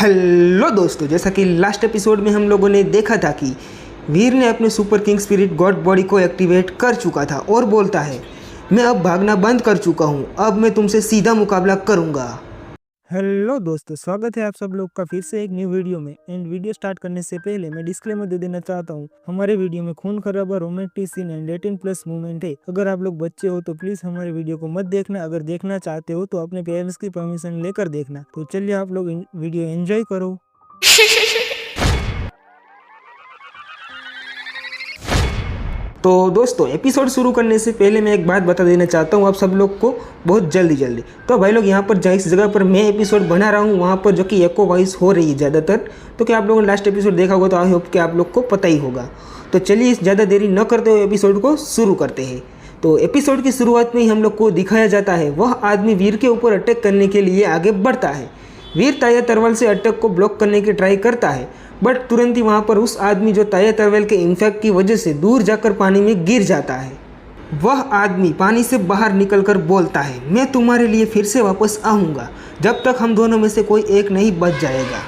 Hello दोस्तों, जैसा कि लास्ट एपिसोड में हम लोगों ने देखा था कि वीर ने अपने super king spirit God body को एक्टिवेट कर चुका था और बोलता है मैं अब भागना बंद कर चुका हूँ, अब मैं तुमसे सीधा मुकाबला करूँगा। हेलो दोस्तों, स्वागत है आप सब लोग का फिर से एक न्यू वीडियो में। एंड वीडियो स्टार्ट करने से पहले मैं डिस्क्लेमर दे देना चाहता हूँ, हमारे वीडियो में खून खराबा, रोमांटिक सीन एंड 18+ मूवमेंट है। अगर आप लोग बच्चे हो तो प्लीज हमारे वीडियो को मत देखना। अगर देखना चाहते हो तो अपने पेरेंट्स की परमिशन लेकर देखना। तो चलिए आप लोग वीडियो एंजॉय करो। तो दोस्तों, एपिसोड शुरू करने से पहले मैं एक बात बता देना चाहता हूँ आप सब लोग को बहुत जल्दी। तो भाई लोग, यहाँ पर जिस जगह पर मैं एपिसोड बना रहा हूँ वहाँ पर जो कि एको वॉइस हो रही है ज़्यादातर, तो क्या आप लोगों ने लास्ट एपिसोड देखा होगा तो आई होप कि आप लोग को पता ही होगा। तो चलिए ज़्यादा देरी न करते हुए एपिसोड को शुरू करते हैं। तो एपिसोड की शुरुआत में ही हम लोग को दिखाया जाता है वह आदमी वीर के ऊपर अटैक करने के लिए आगे बढ़ता है। वीर ताया तरवाल से अटैक को ब्लॉक करने की ट्राई करता है, बट तुरंत ही वहाँ पर उस आदमी जो ताया तरवाल के इन्फेक्ट की वजह से दूर जाकर पानी में गिर जाता है। वह आदमी पानी से बाहर निकलकर बोलता है मैं तुम्हारे लिए फिर से वापस आऊँगा जब तक हम दोनों में से कोई एक नहीं बच जाएगा।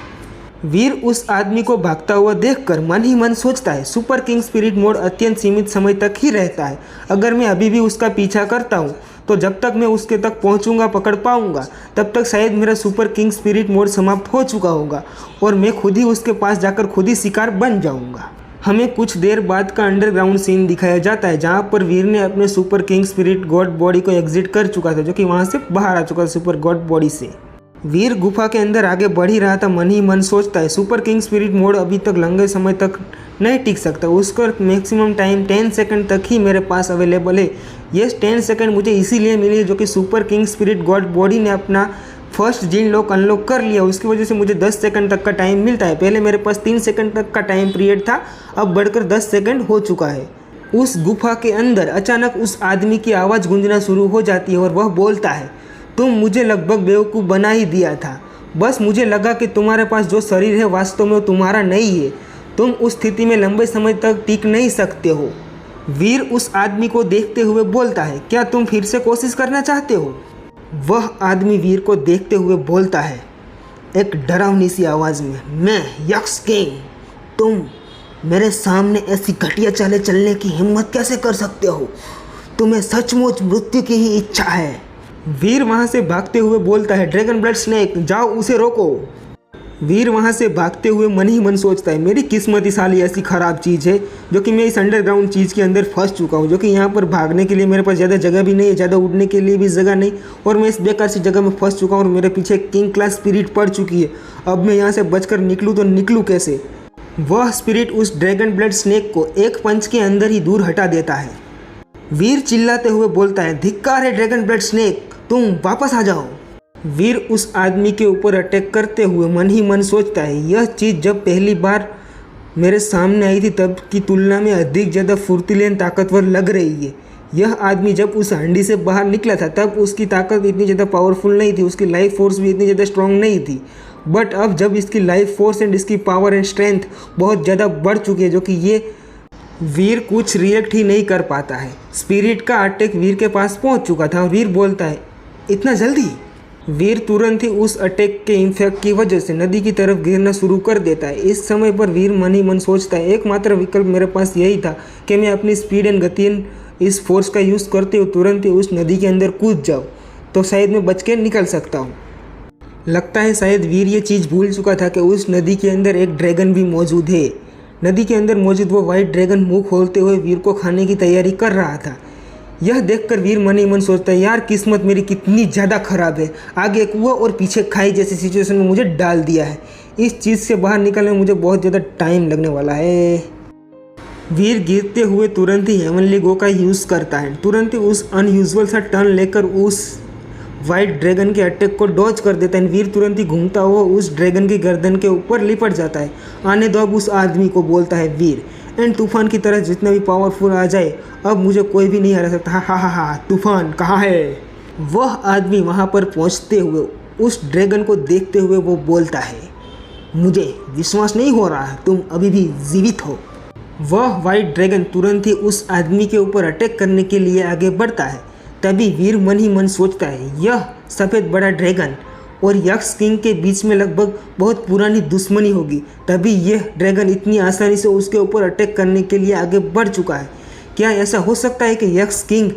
वीर उस आदमी को भागता हुआ देखकर मन ही मन सोचता है सुपर किंग स्पिरिट मोड अत्यंत सीमित समय तक ही रहता है। अगर मैं अभी भी उसका पीछा करता हूँ तो जब तक मैं उसके तक पहुँचूंगा, पकड़ पाऊंगा, तब तक शायद मेरा सुपर किंग स्पिरिट मोड समाप्त हो चुका होगा और मैं खुद ही उसके पास जाकर खुद ही शिकार बन जाऊंगा। हमें कुछ देर बाद का अंडरग्राउंड सीन दिखाया जाता है जहाँ पर वीर ने अपने super king spirit God body को एग्जिट कर चुका था, जो कि वहाँ से बाहर आ चुका था सुपर गॉड बॉडी से। वीर गुफा के अंदर आगे बढ़ ही रहा था, मन ही मन सोचता है सुपर किंग स्पिरिट मोड अभी तक लंबे समय तक नहीं टिक सकता, उसका मैक्सिमम टाइम 10 सेकंड तक ही मेरे पास अवेलेबल है। ये 10 सेकंड मुझे इसीलिए मिली है जो कि super king spirit God body ने अपना फर्स्ट जीन लॉक अनलॉक कर लिया, उसकी वजह से मुझे 10 सेकंड तक का टाइम मिलता है। पहले मेरे पास 3 सेकंड तक का टाइम पीरियड था, अब बढ़कर 10 सेकंड हो चुका है। उस गुफा के अंदर अचानक उस आदमी की आवाज़ गूंजना शुरू हो जाती है और वह बोलता है तुम मुझे लगभग बेवकूफ़ बना ही दिया था, बस मुझे लगा कि तुम्हारे पास जो शरीर है वास्तव में वो तुम्हारा नहीं है, तुम उस स्थिति में लंबे समय तक टिक नहीं सकते हो। वीर उस आदमी को देखते हुए बोलता है क्या तुम फिर से कोशिश करना चाहते हो? वह आदमी वीर को देखते हुए बोलता है एक डरावनी सी आवाज़ में, मैं यक्स किंग, तुम मेरे सामने ऐसी घटिया चालें चलने की हिम्मत कैसे कर सकते हो? तुम्हें सचमुच मृत्यु की ही इच्छा है। वीर वहाँ से भागते हुए बोलता है ड्रैगन ब्लड स्नेक, जाओ उसे रोको। वीर वहाँ से भागते हुए मन ही मन सोचता है मेरी किस्मत ही साली ऐसी ख़राब चीज़ है जो कि मैं इस अंडरग्राउंड चीज़ के अंदर फंस चुका हूँ, जो कि यहाँ पर भागने के लिए मेरे पास ज़्यादा जगह भी नहीं है, ज़्यादा उड़ने के लिए भी जगह नहीं, और मैं इस बेकार सी जगह में फंस चुका हूँ और मेरे पीछे किंग क्लास स्पिरिट पड़ चुकी है। अब मैं यहाँ से बचकर निकलूँ तो निकलूँ कैसे? वह स्पिरिट उस ड्रैगन ब्लड स्नेक को एक पंच के अंदर ही दूर हटा देता है। वीर चिल्लाते हुए बोलता है धिक्कार है ड्रैगन ब्लड स्नेक, तुम वापस आ जाओ। वीर उस आदमी के ऊपर अटैक करते हुए मन ही मन सोचता है यह चीज़ जब पहली बार मेरे सामने आई थी तब की तुलना में अधिक ज़्यादा फुर्तीली और ताकतवर लग रही है। यह आदमी जब उस हांडी से बाहर निकला था तब उसकी ताकत इतनी ज़्यादा पावरफुल नहीं थी, उसकी लाइफ फोर्स भी इतनी ज़्यादा स्ट्रांग नहीं थी, बट अब जब इसकी लाइफ फोर्स एंड इसकी पावर एंड स्ट्रेंथ बहुत ज़्यादा बढ़ चुकी है, जो कि ये वीर कुछ रिएक्ट ही नहीं कर पाता है। स्पिरिट का अटैक वीर के पास पहुंच चुका था और वीर बोलता है इतना जल्दी? वीर तुरंत ही उस अटैक के इन्फेक्ट की वजह से नदी की तरफ गिरना शुरू कर देता है। इस समय पर वीर मन ही मन सोचता है एकमात्र विकल्प मेरे पास यही था कि मैं अपनी स्पीड एंड गति इस फोर्स का यूज़ करते हुए तुरंत ही उस नदी के अंदर कूद जाऊँ तो शायद मैं बच के निकल सकता हूँ। लगता है शायद वीर ये चीज़ भूल चुका था कि उस नदी के अंदर एक ड्रैगन भी मौजूद है। नदी के अंदर मौजूद वो वाइट ड्रैगन मुंह खोलते हुए वीर को खाने की तैयारी कर रहा था। यह देखकर वीर मन ही मन सोचता है यार किस्मत मेरी कितनी ज़्यादा ख़राब है, आगे कुआं और पीछे खाई जैसी सिचुएशन में मुझे डाल दिया है। इस चीज़ से बाहर निकलने में मुझे बहुत ज़्यादा टाइम लगने वाला है। वीर गिरते हुए तुरंत ही हेवनली गो का यूज़ करता है, तुरंत ही उस अनयूजुअल सा टर्न लेकर उस वाइट ड्रैगन के अटैक को डॉज कर देता है। वीर तुरंत ही घूमता हुआ उस ड्रैगन की गर्दन के ऊपर लिपट जाता है। आने दो अब उस आदमी को, बोलता है वीर, एंड तूफान की तरह जितना भी पावरफुल आ जाए अब मुझे कोई भी नहीं हरा सकता। हा तूफान कहाँ है? वह आदमी वहाँ पर पहुँचते हुए उस ड्रैगन को देखते हुए वो बोलता है मुझे विश्वास नहीं हो रहा है तुम अभी भी जीवित हो। वह वाइट ड्रैगन तुरंत ही उस आदमी के ऊपर अटैक करने के लिए आगे बढ़ता है। तभी वीर मन ही मन सोचता है यह सफ़ेद बड़ा ड्रैगन और यक्स किंग के बीच में लगभग बहुत पुरानी दुश्मनी होगी, तभी यह ड्रैगन इतनी आसानी से उसके ऊपर अटैक करने के लिए आगे बढ़ चुका है। क्या ऐसा हो सकता है कि यक्स किंग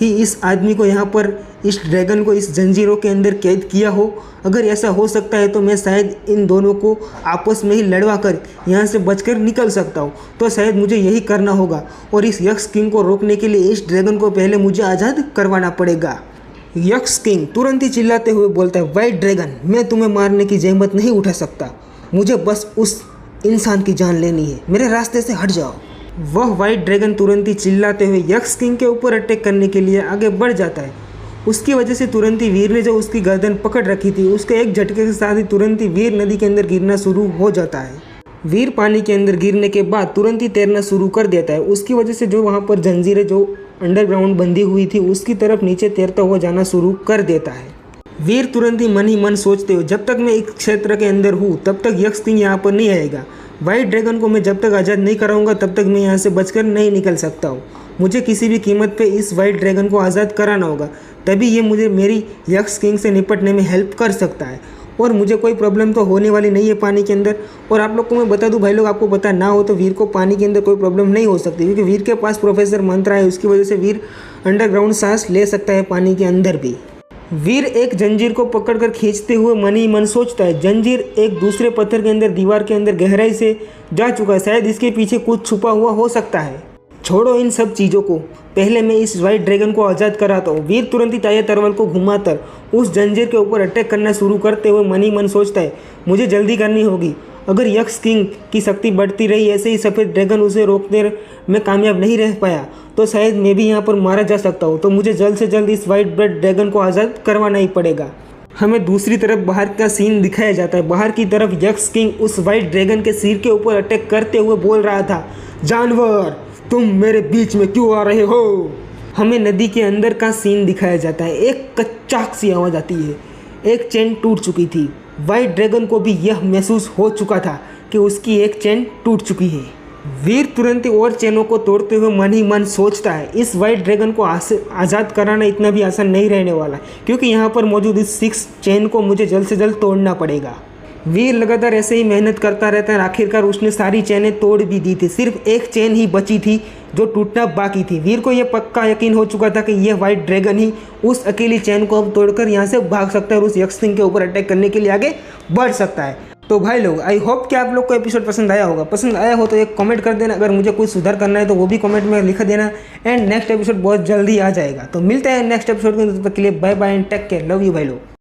ही इस आदमी को यहाँ पर, इस ड्रैगन को इस जंजीरों के अंदर कैद किया हो? अगर ऐसा हो सकता है तो मैं शायद इन दोनों को आपस में ही लड़वा कर यहाँ से बचकर निकल सकता हूँ। तो शायद मुझे यही करना होगा और इस यक्स किंग को रोकने के लिए इस ड्रैगन को पहले मुझे आज़ाद करवाना पड़ेगा। यक्स किंग तुरंत ही चिल्लाते हुए बोलता है, वाइट ड्रैगन, मैं तुम्हें मारने की जहमत नहीं उठा सकता, मुझे बस उस इंसान की जान लेनी है, मेरे रास्ते से हट जाओ। वह वाइट ड्रैगन तुरंत ही चिल्लाते हुए यक्स किंग के ऊपर अटैक करने के लिए आगे बढ़ जाता है। उसकी वजह से तुरंत ही वीर ने जो उसकी गर्दन पकड़ रखी थी, उसके एक झटके के साथ ही तुरंत ही वीर नदी के अंदर गिरना शुरू हो जाता है। वीर पानी के अंदर गिरने के बाद तुरंत ही तैरना शुरू कर देता है। उसकी वजह से जो वहाँ पर जंजीरें जो अंडरग्राउंड बंधी हुई थी उसकी तरफ नीचे तैरता हुआ जाना शुरू कर देता है। वीर तुरंत ही मन सोचते हो, जब तक मैं इस क्षेत्र के अंदर हूँ तब तक यक्स किंग यहाँ पर नहीं आएगा। वाइट ड्रैगन को मैं जब तक आज़ाद नहीं कराऊंगा तब तक मैं यहाँ से बचकर नहीं निकल सकता हूँ। मुझे किसी भी कीमत पे इस वाइट ड्रैगन को आज़ाद कराना होगा, तभी ये मुझे मेरी यक्स किंग से निपटने में हेल्प कर सकता है और मुझे कोई प्रॉब्लम तो होने वाली नहीं है पानी के अंदर। और आप लोग को मैं बता दूं भाई लोग, आपको पता ना हो तो वीर को पानी के अंदर कोई प्रॉब्लम नहीं हो सकती, क्योंकि वीर के पास प्रोफेसर मंत्रा है। उसकी वजह से वीर अंडरग्राउंड सांस ले सकता है पानी के अंदर भी। वीर एक जंजीर को पकड़कर खींचते हुए मन ही मन सोचता है, जंजीर एक दूसरे पत्थर के अंदर, दीवार के अंदर गहराई से जा चुका है, शायद इसके पीछे कुछ छुपा हुआ हो सकता है। छोड़ो इन सब चीज़ों को, पहले मैं इस वाइट ड्रैगन को आज़ाद कराता हूँ। वीर तुरंत ही ताया तरवल को घुमाकर उस जंजीर के ऊपर अटैक करना शुरू करते हुए मन ही मन सोचता है, मुझे जल्दी करनी होगी। अगर यक्स किंग की शक्ति बढ़ती रही, ऐसे ही सफ़ेद ड्रैगन उसे रोकने में कामयाब नहीं रह पाया, तो शायद मैं भी यहाँ पर मारा जा सकता हूँ। तो मुझे जल्द से जल्द इस वाइट ब्लड ड्रैगन को आज़ाद करवाना ही पड़ेगा। हमें दूसरी तरफ बाहर का सीन दिखाया जाता है। बाहर की तरफ यक्स किंग उस वाइट ड्रैगन के सिर के ऊपर अटैक करते हुए बोल रहा था, जानवर तुम मेरे बीच में क्यों आ रहे हो? हमें नदी के अंदर का सीन दिखाया जाता है। एक कच्चाक सी आवाज़ आती है, एक चेन टूट चुकी थी। वाइट ड्रैगन को भी यह महसूस हो चुका था कि उसकी एक चेन टूट चुकी है। वीर तुरंत ही और चेनों को तोड़ते हुए मन ही मन सोचता है, इस वाइट ड्रैगन को आज़ाद कराना इतना भी आसान नहीं रहने वाला, क्योंकि यहाँ पर मौजूद इस 6 चेन को मुझे जल्द से जल्द तोड़ना पड़ेगा। वीर लगातार ऐसे ही मेहनत करता रहता है। आखिरकार उसने सारी चेनें तोड़ भी दी थी, सिर्फ एक चेन ही बची थी जो टूटना बाकी थी। वीर को यह पक्का यकीन हो चुका था कि यह वाइट ड्रैगन ही उस अकेली चेन को अब तोड़कर यहाँ से भाग सकता है और उस यक्स किंग के ऊपर अटैक करने के लिए आगे बढ़ सकता है। तो भाई लोग, आई होप कि आप लोग को एपिसोड पसंद आया होगा। पसंद आया हो तो एक कमेंट कर देना, अगर मुझे कुछ सुधार करना है तो वो भी कमेंट में लिख देना। एंड नेक्स्ट एपिसोड बहुत जल्दी आ जाएगा। तो मिलते हैं नेक्स्ट एपिसोड में, तब तक के लिए bye bye and take care, love you भाई लोग।